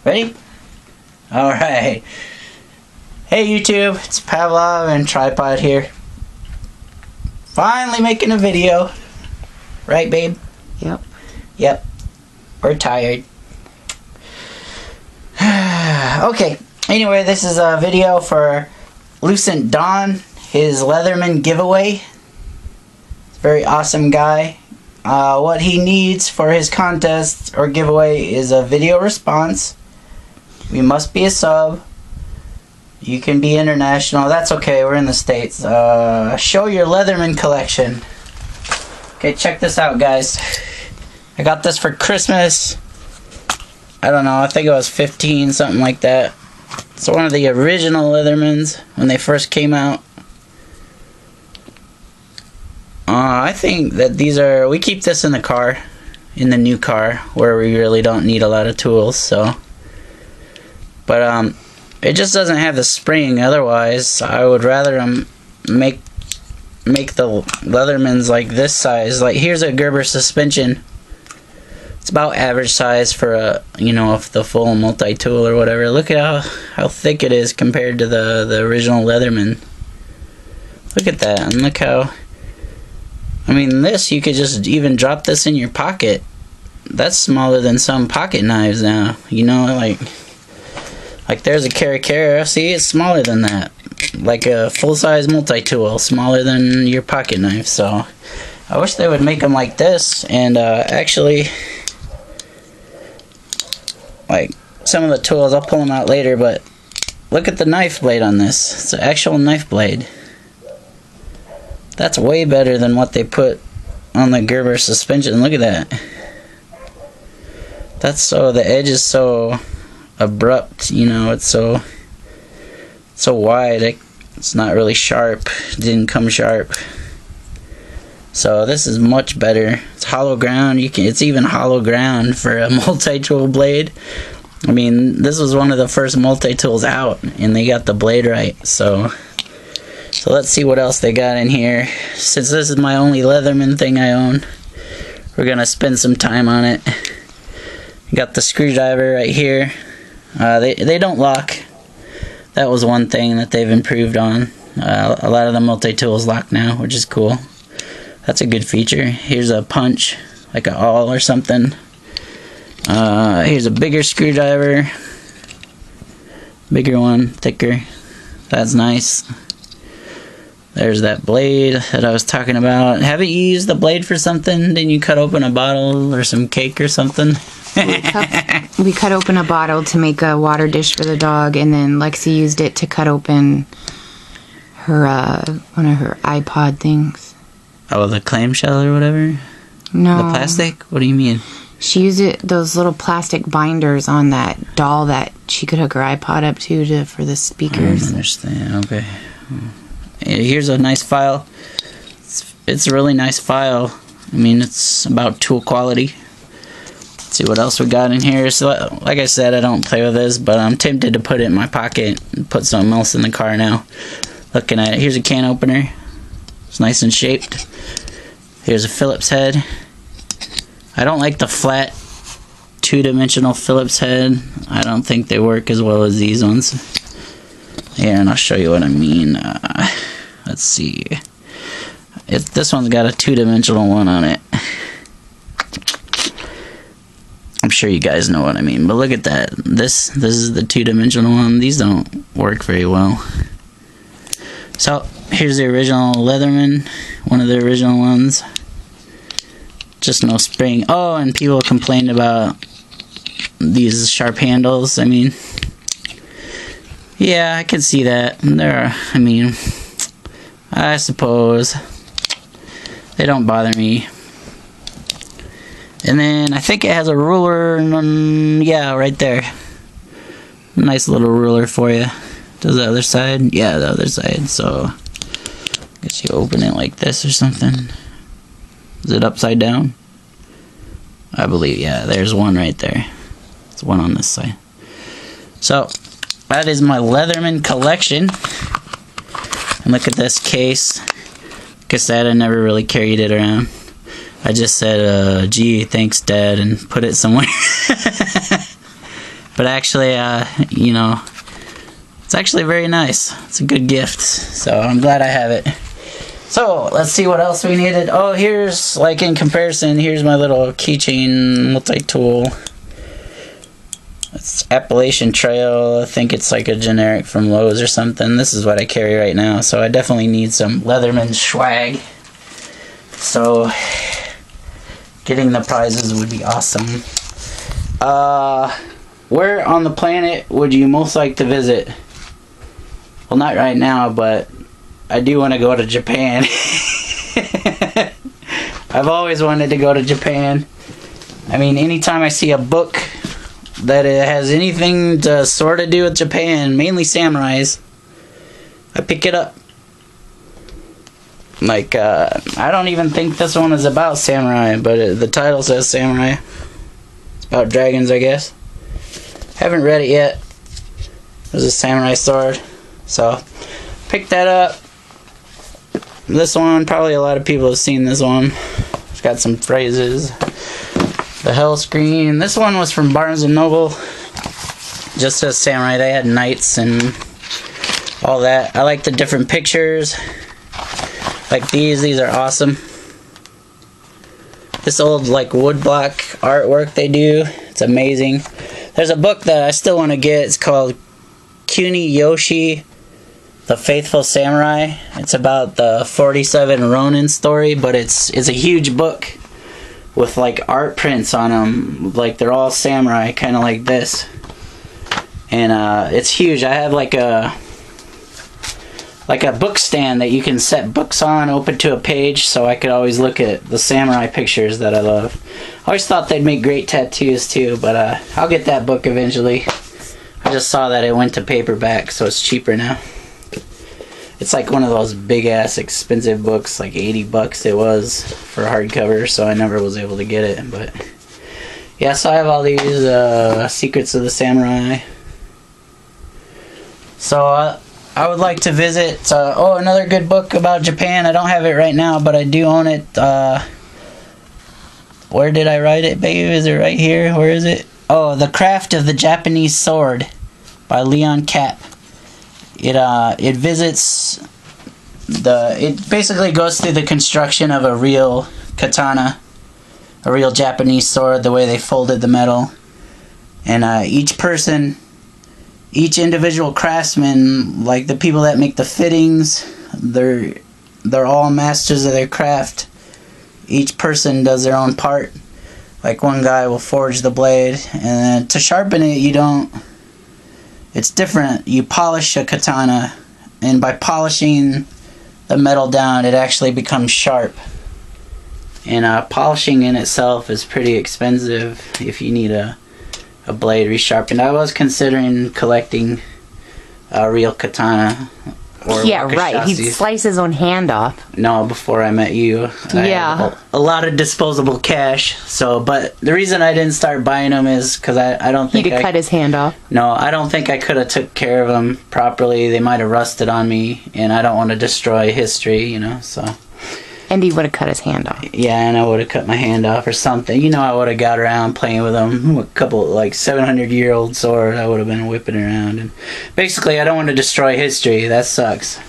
Ready? Alright. Hey YouTube, it's Pavlov and Tripod here. Finally making a video. Right, babe? Yep. Yep. We're tired. Okay. Anyway, this is a video for lucentdawn, his Leatherman giveaway. Very awesome guy. What he needs for his contest or giveaway is a video response. We must be a sub. You can be international. That's okay. We're in the States. Show your Leatherman collection. Okay, check this out, guys. I got this for Christmas. I don't know. I think it was 15, something like that. It's one of the original Leathermans when they first came out. I think that these are... We keep this in the car. In the new car. Where we really don't need a lot of tools, so... But, it just doesn't have the spring. Otherwise, I would rather make the Leathermans like this size. Like, here's a Gerber suspension. It's about average size for a, you know, the full multi-tool or whatever. Look at how thick it is compared to the original Leatherman. Look at that, and look how... I mean, this, you could just even drop this in your pocket. That's smaller than some pocket knives now. You know, like there's a Caracara. See, it's smaller than that. Like a full-size multi-tool, smaller than your pocket knife. So, I wish they would make them like this. And actually, like some of the tools, I'll pull them out later. But look at the knife blade on this. It's an actual knife blade. That's way better than what they put on the Gerber suspension. Look at that. That's so, the edge is so abrupt, you know, it's so wide, it's not really sharp. It didn't come sharp. So this is much better. It's hollow ground. It's even hollow ground for a multi-tool blade. I mean, this was one of the first multi-tools out, and they got the blade right. So let's see what else they got in here. Since this is my only Leatherman thing I own, we're gonna spend some time on it. Got the screwdriver right here. They don't lock. That was one thing that they've improved on. A lot of the multi-tools lock now, which is cool. That's a good feature. Here's a punch, like an awl or something. Here's a bigger screwdriver. Bigger one, thicker. That's nice. There's that blade that I was talking about. Haven't you used the blade for something? Didn't you cut open a bottle or some cake or something? We cut open a bottle to make a water dish for the dog, and then Lexi used it to cut open her one of her iPod things. Oh, the clamshell or whatever? No. The plastic? What do you mean? She used those little plastic binders on that doll that she could hook her iPod up to for the speakers. I don't understand. Okay. Here's a nice file. It's a really nice file. I mean, it's about tool quality. Let's see what else we got in here. So, like I said, I don't play with this, but I'm tempted to put it in my pocket and put something else in the car now. Looking at it, here's a can opener. It's nice and shaped. Here's a Phillips head. I don't like the flat two-dimensional Phillips head. I don't think they work as well as these ones. Here, and I'll show you what I mean. Let's see. This one's got a two-dimensional one on it. I'm sure you guys know what I mean, but look at that. This is the two-dimensional one. These don't work very well. So, here's the original Leatherman. One of the original ones. Just no spring. Oh, and people complained about these sharp handles. I mean... Yeah, I can see that. I mean, I suppose they don't bother me. And then I think it has a ruler. Yeah, right there. Nice little ruler for you. Does the other side? Yeah, the other side. So, I guess you open it like this or something. Is it upside down? I believe, yeah, there's one right there. There's one on this side. So, that is my Leatherman collection. And look at this case. Like I said, I never really carried it around. I just said, gee, thanks, Dad, and put it somewhere. But actually, you know, it's actually very nice. It's a good gift, so I'm glad I have it. So, let's see what else we needed. Oh, here's, like, in comparison, here's my little keychain multi-tool. It's Appalachian Trail. I think it's like a generic from Lowe's or something. This is what I carry right now, so I definitely need some Leatherman swag. So, getting the prizes would be awesome. Where on the planet would you most like to visit? Well, not right now, but I do want to go to Japan. I've always wanted to go to Japan. I mean, anytime I see a book that it has anything to sort of do with Japan, mainly samurais, I pick it up. Like, I don't even think this one is about samurai, but the title says samurai. It's about dragons, I guess. Haven't read it yet. There's a samurai sword. So, pick that up. This one, probably a lot of people have seen this one. It's got some phrases. The Hell Screen. This one was from Barnes & Noble. Just says samurai. They had knights and all that. I like the different pictures. Like these. These are awesome. This old, like, woodblock artwork they do. It's amazing. There's a book that I still want to get. It's called Kuniyoshi, The Faithful Samurai. It's about the 47 Ronin story, but it's a huge book with, like, art prints on them. Like, they're all samurai, kind of like this. And it's huge. I have like a book stand that you can set books on, open to a page, so I could always look at the samurai pictures that I love. I always thought they'd make great tattoos too, but I'll get that book eventually. I just saw that it went to paperback, so it's cheaper now. It's like one of those big ass expensive books, like $80 it was for hardcover, so I never was able to get it. But yeah, so I have all these Secrets of the Samurai. So I would like to visit. Another good book about Japan. I don't have it right now, but I do own it. Where did I write it, babe? Is it right here? Where is it? Oh, The Craft of the Japanese Sword by Leon Kapp. It visits it basically goes through the construction of a real katana, a real Japanese sword, the way they folded the metal, and each individual craftsman, like the people that make the fittings, they're all masters of their craft. Each person does their own part. Like one guy will forge the blade, and then to sharpen it, it's different. You polish a katana, and by polishing the metal down, it actually becomes sharp. And polishing in itself is pretty expensive if you need a blade resharpened. I was considering collecting a real katana. Yeah, right. He'd slice his own hand off. No, before I met you. I had a lot of disposable cash. But the reason I didn't start buying them is because I don't think he'd cut his hand off. No, I don't think I could have took care of them properly. They might have rusted on me, and I don't want to destroy history, so. And he would have cut his hand off. Yeah, and I would have cut my hand off or something. I would have got around playing with them. A couple, 700-year-old sword, I would have been whipping around. And basically, I don't want to destroy history. That sucks.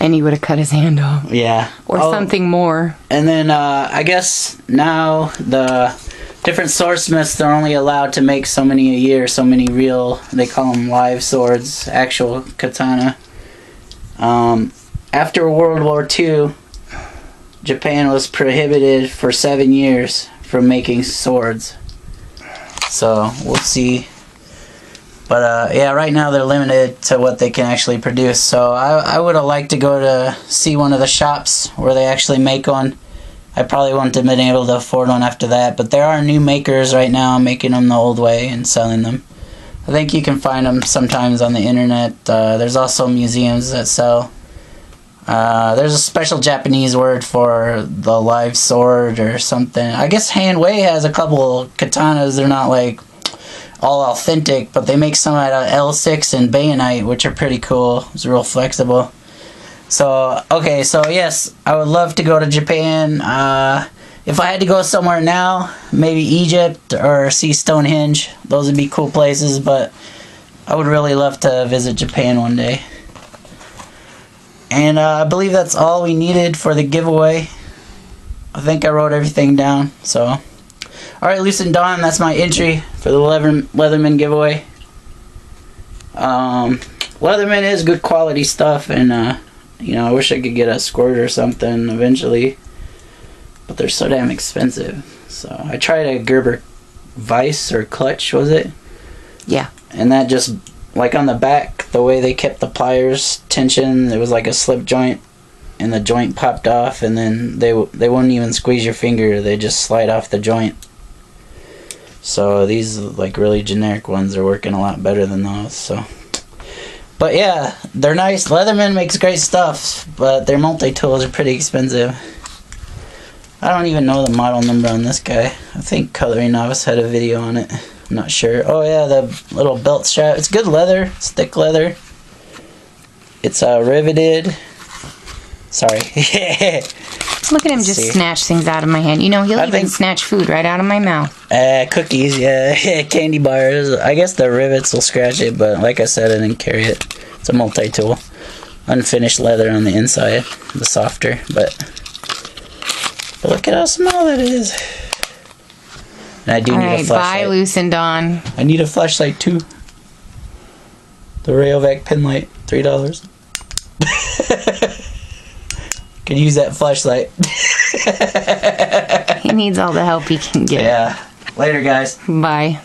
And he would have cut his hand off. Yeah. Or something more. And then, I guess now the different swordsmiths, they're only allowed to make so many a year, so many real, they call them live swords, actual katana. After World War II, Japan was prohibited for 7 years from making swords. So, we'll see. But, yeah, right now they're limited to what they can actually produce. So, I would have liked to go to see one of the shops where they actually make one. I probably wouldn't have been able to afford one after that. But there are new makers right now making them the old way and selling them. I think you can find them sometimes on the internet. There's also museums that sell. There's a special Japanese word for the live sword or something. I guess Hanwei has a couple katanas. They're not all authentic, but they make some out of L6 and bayonet, which are pretty cool. It's real flexible. So, okay, so yes, I would love to go to Japan. if I had to go somewhere now, maybe Egypt or see Stonehenge. Those would be cool places, but I would really love to visit Japan one day. And I believe that's all we needed for the giveaway. I think I wrote everything down. So, alright, Lucent Dawn, that's my entry for the Leatherman giveaway. Leatherman is good quality stuff, and you know, I wish I could get a squirt or something eventually, but they're so damn expensive. So I tried a Gerber Vice or Clutch, was it? Yeah. And that just, like on the back, the way they kept the pliers tension, it was like a slip joint, and the joint popped off, and then they wouldn't even squeeze your finger, they just slide off the joint. So these, like, really generic ones are working a lot better than those. So, but yeah, they're nice. Leatherman makes great stuff, but their multi-tools are pretty expensive. I don't even know the model number on this guy. I think Coloring Novice had a video on it. I'm not sure. Oh yeah, the little belt strap. It's good leather, thick leather. It's riveted. Sorry. Look at him just snatch things out of my hand. You know, he'll even snatch food right out of my mouth. Cookies, yeah. Candy bars. I guess the rivets will scratch it, but like I said, I didn't carry it. It's a multi-tool. Unfinished leather on the inside. The softer, but look at how small that is. And I do need a flashlight. Bye, Lucent Dawn. I need a flashlight too. The Rayovac pin light, $3. Can use that flashlight. He needs all the help he can get. Yeah. Later, guys. Bye.